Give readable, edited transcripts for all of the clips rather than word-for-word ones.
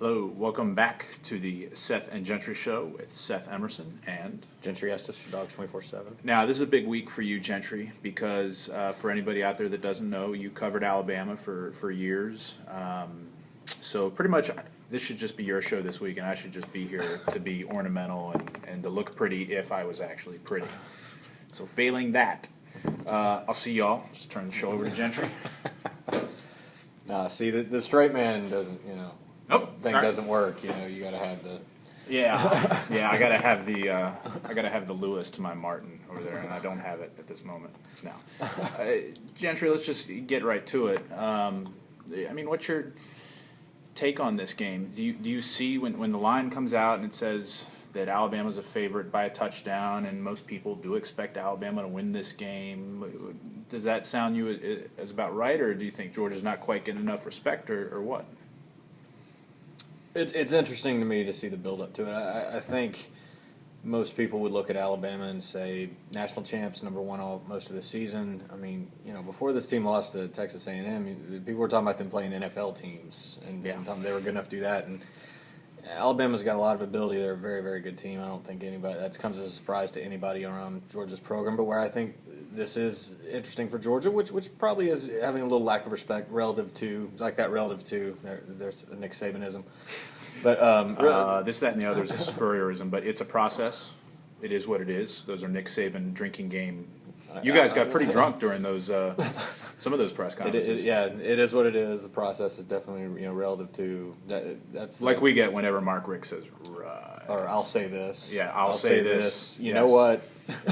Hello, welcome back to the Seth and Gentry Show with Seth Emerson and Gentry and Seth, Dogs 24/7. Now, this is a big week for you, Gentry, because for anybody out there that doesn't know, you covered Alabama for years. So pretty much this should just be your show this week, and I should just be here to be ornamental and to look pretty if I was actually pretty. So failing that, I'll see y'all. Just turn the show over to Gentry. See, the straight man doesn't, doesn't work. You got to have the. Yeah, I gotta have the Lewis to my Martin over there, and I don't have it at this moment. No, Gentry, let's just get right to it. What's your take on this game? Do you see when the line comes out and it says that Alabama's a favorite by a touchdown, and most people do expect Alabama to win this game? Does that sound you as about right, or do you think Georgia's not quite getting enough respect, or what? It's interesting to me to see the build-up to it. I think most people would look at Alabama and say national champs, number one all most of the season. Before this team lost to Texas A&M, people were talking about them playing NFL teams, and they were good enough to do that. And Alabama's got a lot of ability. They're a very, very good team. I don't think that comes as a surprise to anybody around Georgia's program. But where I think this is interesting for Georgia, which probably is having a little lack of respect relative to there's a Nick Sabanism. But this, that, and the other is a Spurrierism, but it's a process. It is what it is. Those are Nick Saban drinking game. You guys got pretty drunk during those some of those press conferences. It is what it is. The process is definitely relative to that. That's like we get whenever Mark Richt says, right. Or I'll say this. Yeah, I'll say this. You know what?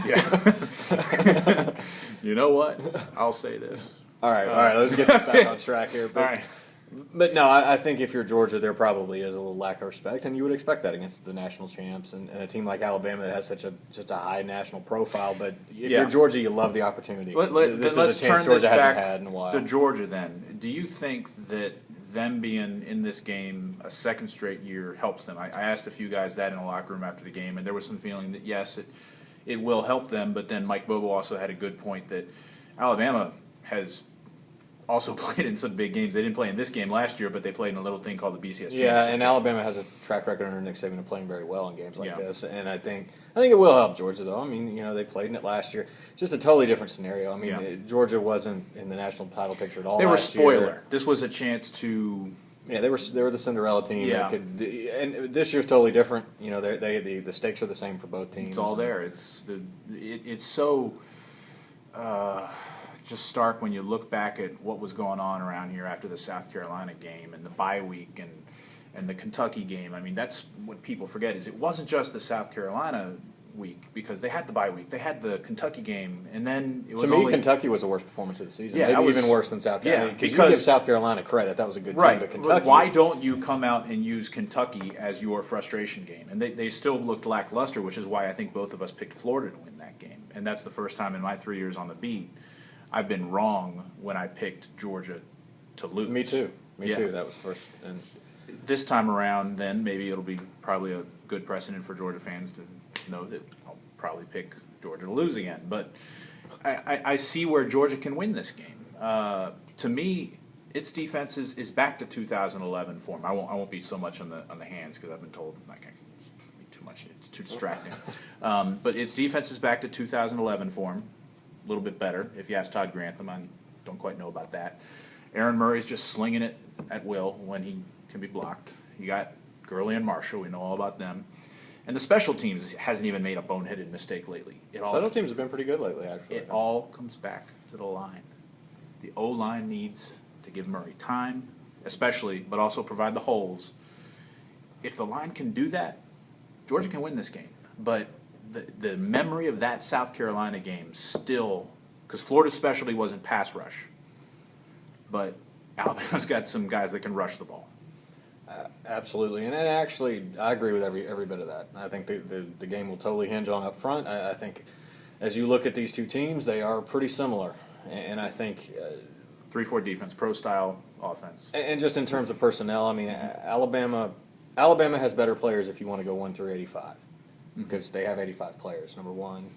Yeah. You know what? I'll say this. All right. Let's get this back on track here. All right. But no, I think if you're Georgia, there probably is a little lack of respect, and you would expect that against the national champs and a team like Alabama that has such a high national profile. But if you're Georgia, you love the opportunity. This is a chance Georgia hasn't had in a while. To Georgia, then, do you think that them being in this game a second straight year helps them? I asked a few guys that in the locker room after the game, and there was some feeling that yes, it will help them. But then Mike Bobo also had a good point that Alabama has also played in some big games. They didn't play in this game last year, but they played in a little thing called the BCS Championship. Yeah, and Alabama has a track record under Nick Saban of playing very well in games like this. And I think it will help Georgia, though. They played in it last year. Just a totally different scenario. Georgia wasn't in the national title picture at all. They were spoiler. This was a chance to. Yeah, they were the Cinderella team. Yeah. And this year's totally different. The stakes are the same for both teams. It's all there. It's so. Just stark when you look back at what was going on around here after the South Carolina game and the bye week and the Kentucky game. That's what people forget is it wasn't just the South Carolina week because they had the bye week. They had the Kentucky game, and then it was Kentucky was the worst performance of the season. Yeah, maybe even worse than South Carolina. Yeah, because you give South Carolina credit. That was a good team, but Kentucky. Why don't you come out and use Kentucky as your frustration game? And they still looked lackluster, which is why I think both of us picked Florida to win that game. And that's the first time in my 3 years on the beat I've been wrong when I picked Georgia to lose. Me too. Me too. That was first. And this time around, then maybe it'll be probably a good precedent for Georgia fans to know that I'll probably pick Georgia to lose again. But I see where Georgia can win this game. To me, its defense is back to 2011 form. I won't be so much on the hands because I've been told I can be too much. It's too distracting. But its defense is back to 2011 form. A little bit better. If you ask Todd Grantham, I don't quite know about that. Aaron Murray's just slinging it at will when he can be blocked. You got Gurley and Marshall. We know all about them. And the special teams hasn't even made a boneheaded mistake lately. Special teams have been pretty good lately, actually. It all comes back to the line. The O-line needs to give Murray time, especially, but also provide the holes. If the line can do that, Georgia can win this game. But the memory of that South Carolina game still, because Florida's specialty wasn't pass rush, but Alabama's got some guys that can rush the ball. Absolutely, and actually, I agree with every bit of that. I think the game will totally hinge on up front. I think as you look at these two teams, they are pretty similar, and I think 3-4 defense, pro style offense, and just in terms of personnel, Alabama has better players if you want to go 1 through 85. Because they have 85 players, number one.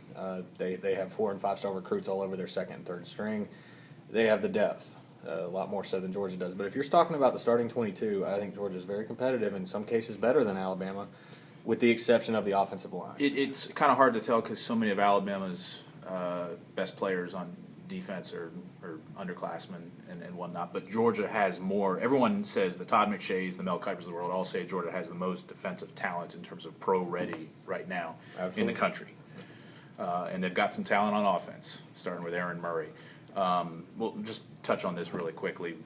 They have 4- and 5-star recruits all over their second and third string. They have the depth. a lot more so than Georgia does. But if you're talking about the starting 22, I think Georgia is very competitive, in some cases better than Alabama, with the exception of the offensive line. It's kind of hard to tell because so many of Alabama's best players on defense are underclassmen and whatnot. But Georgia has more. Everyone says the Todd McShays, the Mel Kipers of the world all say Georgia has the most defensive talent in terms of pro-ready right now in the country. And they've got some talent on offense, starting with Aaron Murray. We'll just touch on this really quickly.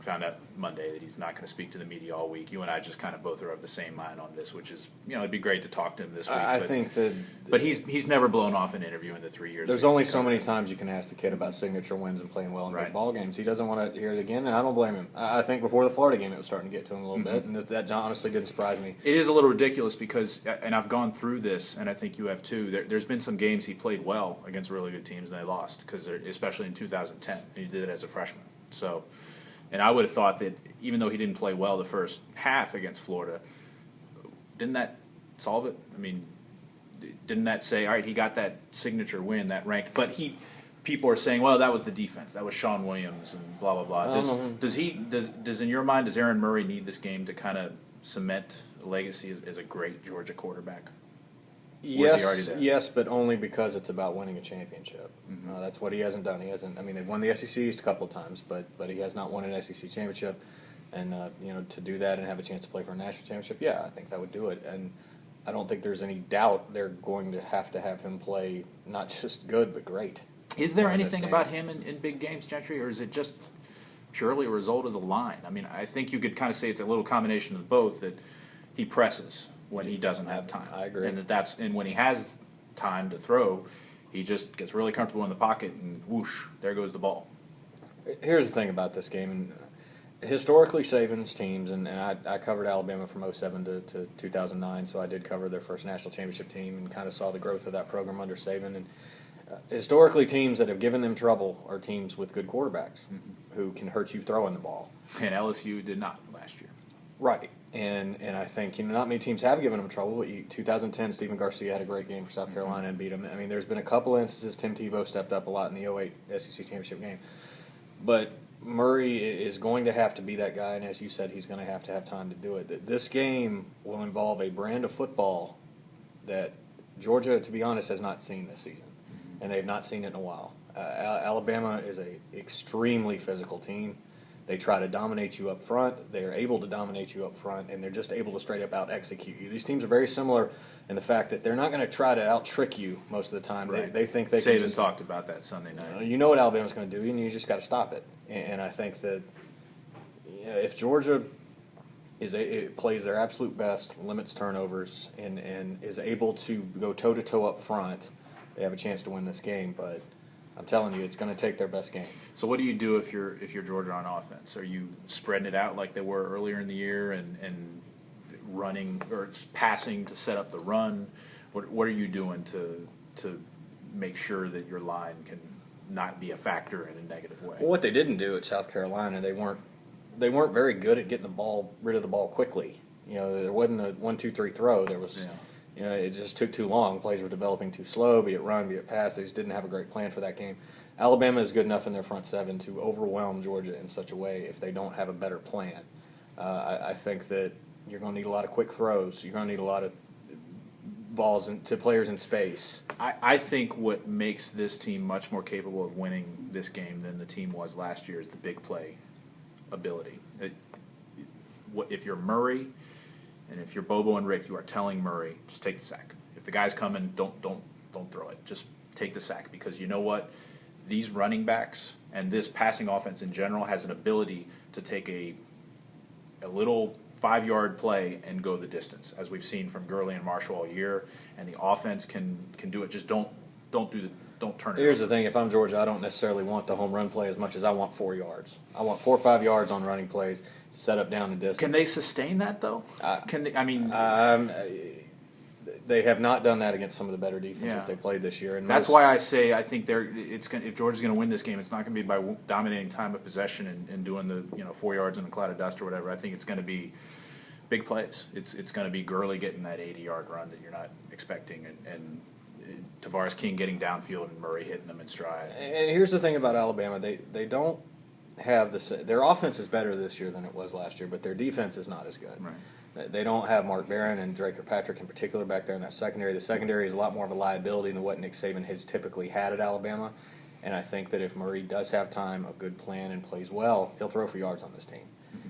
Found out Monday that he's not going to speak to the media all week. You and I just kind of both are of the same mind on this, which is, it'd be great to talk to him this week. I think that... But he's never blown off an interview in the 3 years. There's only so many times you can ask the kid about signature wins and playing well in big ball games. He doesn't want to hear it again, and I don't blame him. I think before the Florida game it was starting to get to him a little bit, and that honestly didn't surprise me. It is a little ridiculous because, and I've gone through this, and I think you have too, there's been some games he played well against really good teams and they lost, especially in 2010, and he did it as a freshman. So... And I would have thought that even though he didn't play well the first half against Florida, didn't that solve it? I mean, didn't that say, all right, he got that signature win, that ranked? But people are saying, well, that was the defense. That was Sean Williams and blah, blah, blah. Does in your mind, does Aaron Murray need this game to kind of cement a legacy as a great Georgia quarterback? Yes, but only because it's about winning a championship. That's what he hasn't done. He hasn't. I mean, they've won the SEC East a couple of times, but he has not won an SEC championship. And to do that and have a chance to play for a national championship, yeah, I think that would do it. And I don't think there's any doubt they're going to have him play not just good but great. Is there anything about him in big games, Gentry, or is it just purely a result of the line? I mean, I think you could kind of say it's a little combination of both, that he presses when he doesn't have time. I agree. And when he has time to throw, he just gets really comfortable in the pocket and whoosh, there goes the ball. Here's the thing about this game. And historically, Saban's teams, and I covered Alabama from 07 to 2009, so I did cover their first national championship team and kind of saw the growth of that program under Saban. And historically, teams that have given them trouble are teams with good quarterbacks who can hurt you throwing the ball. And LSU did not last year. Right. And I think not many teams have given them trouble. 2010, Stephen Garcia had a great game for South Carolina and beat them. I mean, there's been a couple instances. Tim Tebow stepped up a lot in the 08 SEC championship game. But Murray is going to have to be that guy, and as you said, he's going to have time to do it. This game will involve a brand of football that Georgia, to be honest, has not seen this season, and they've not seen it in a while. Alabama is an extremely physical team. They try to dominate you up front. They are able to dominate you up front, and they're just able to straight up out-execute you. These teams are very similar in the fact that they're not going to try to out-trick you most of the time. Right. They think they can Saban just talked about that Sunday night. You know what Alabama's going to do, and you just got to stop it. And I think that if Georgia plays their absolute best, limits turnovers, and is able to go toe-to-toe up front, they have a chance to win this game. But I'm telling you, it's going to take their best game. So what do you do if you're Georgia on offense? Are you spreading it out like they were earlier in the year and running or passing to set up the run? What are you doing to make sure that your line can not be a factor in a negative way? Well, what they didn't do at South Carolina, they weren't very good at getting rid of the ball quickly. There wasn't a 1-2-3 throw. There was. Yeah. It just took too long. Plays were developing too slow, be it run, be it pass. They just didn't have a great plan for that game. Alabama is good enough in their front seven to overwhelm Georgia in such a way if they don't have a better plan. I think that you're going to need a lot of quick throws. You're going to need a lot of balls to players in space. I think what makes this team much more capable of winning this game than the team was last year is the big play ability. If you're Murray... And if you're Bobo and Rick, you are telling Murray, just take the sack. If the guy's coming, don't throw it. Just take the sack, because you know what? These running backs and this passing offense in general has an ability to take a little 5-yard play and go the distance, as we've seen from Gurley and Marshall all year. And the offense can do it. Just don't turn it. Here's the thing: if I'm Georgia, I don't necessarily want the home run play as much as I want 4 yards. I want 4 or 5 yards on running plays, set up down the distance. Can they sustain that though? They have not done that against some of the better defenses they played this year. And that's why I say I think if Georgia's going to win this game, it's not going to be by dominating time of possession and doing the 4 yards in a cloud of dust or whatever. I think it's going to be big plays. It's going to be Gurley getting that 80-yard run that you're not expecting, and Tavares King getting downfield and Murray hitting them in stride. And here's the thing about Alabama: they don't have their offense is better this year than it was last year, but their defense is not as good. Right. They don't have Mark Barron and Drake Kirkpatrick in particular back there in that secondary. The secondary is a lot more of a liability than what Nick Saban has typically had at Alabama. And I think that if Murray does have time, a good plan, and plays well, he'll throw for yards on this team.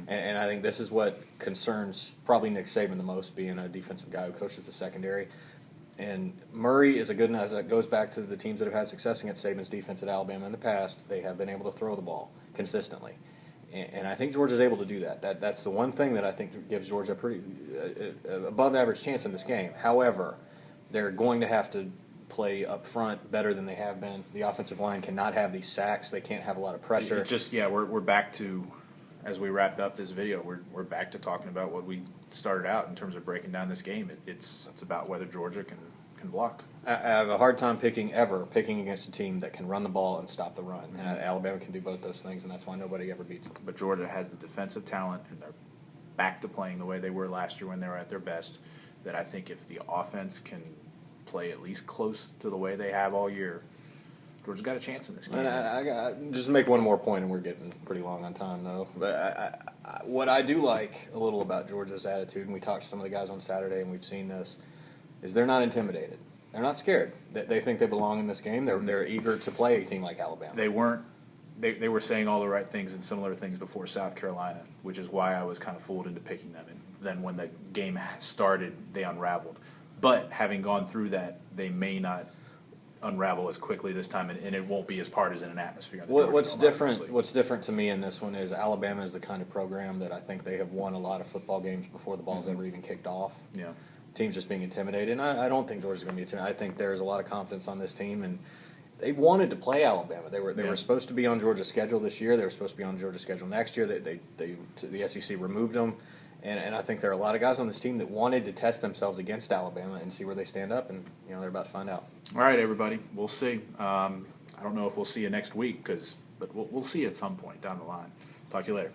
And I think this is what concerns probably Nick Saban the most, being a defensive guy who coaches the secondary. And Murray is a good enough, that goes back to the teams that have had success against Saban's defense at Alabama in the past. They have been able to throw the ball consistently. And I think Georgia's able to do that. That's the one thing that I think gives Georgia a pretty above-average chance in this game. However, they're going to have to play up front better than they have been. The offensive line cannot have these sacks. They can't have a lot of pressure. We're back to, as we wrapped up this video, we're back to talking about what we started out in terms of breaking down this game. It's about whether Georgia can block. I have a hard time picking against a team that can run the ball and stop the run. And Alabama can do both those things, and that's why nobody ever beats them. But Georgia has the defensive talent, and they're back to playing the way they were last year when they were at their best, that I think if the offense can play at least close to the way they have all year, Georgia's got a chance in this game. And I just make one more point, and we're getting pretty long on time, though. But what I do like a little about Georgia's attitude, and we talked to some of the guys on Saturday, and we've seen this, is they're not intimidated. They're not scared. They think they belong in this game. They're eager to play a team like Alabama. They weren't. They were saying all the right things and similar things before South Carolina, which is why I was kind of fooled into picking them. And then when the game started, they unraveled. But having gone through that, they may not unravel as quickly this time, and it won't be as partisan an atmosphere. What's different to me in this one is Alabama is the kind of program that I think they have won a lot of football games before the ball's ever even kicked off. Yeah. Teams just being intimidated. And I don't think Georgia's going to be intimidated. I think there's a lot of confidence on this team, and they've wanted to play Alabama. They were supposed to be on Georgia's schedule this year. They were supposed to be on Georgia's schedule next year. The SEC removed them. And I think there are a lot of guys on this team that wanted to test themselves against Alabama and see where they stand up, and they're about to find out. All right, everybody, we'll see. I don't know if we'll see you next week, but we'll see you at some point down the line. Talk to you later.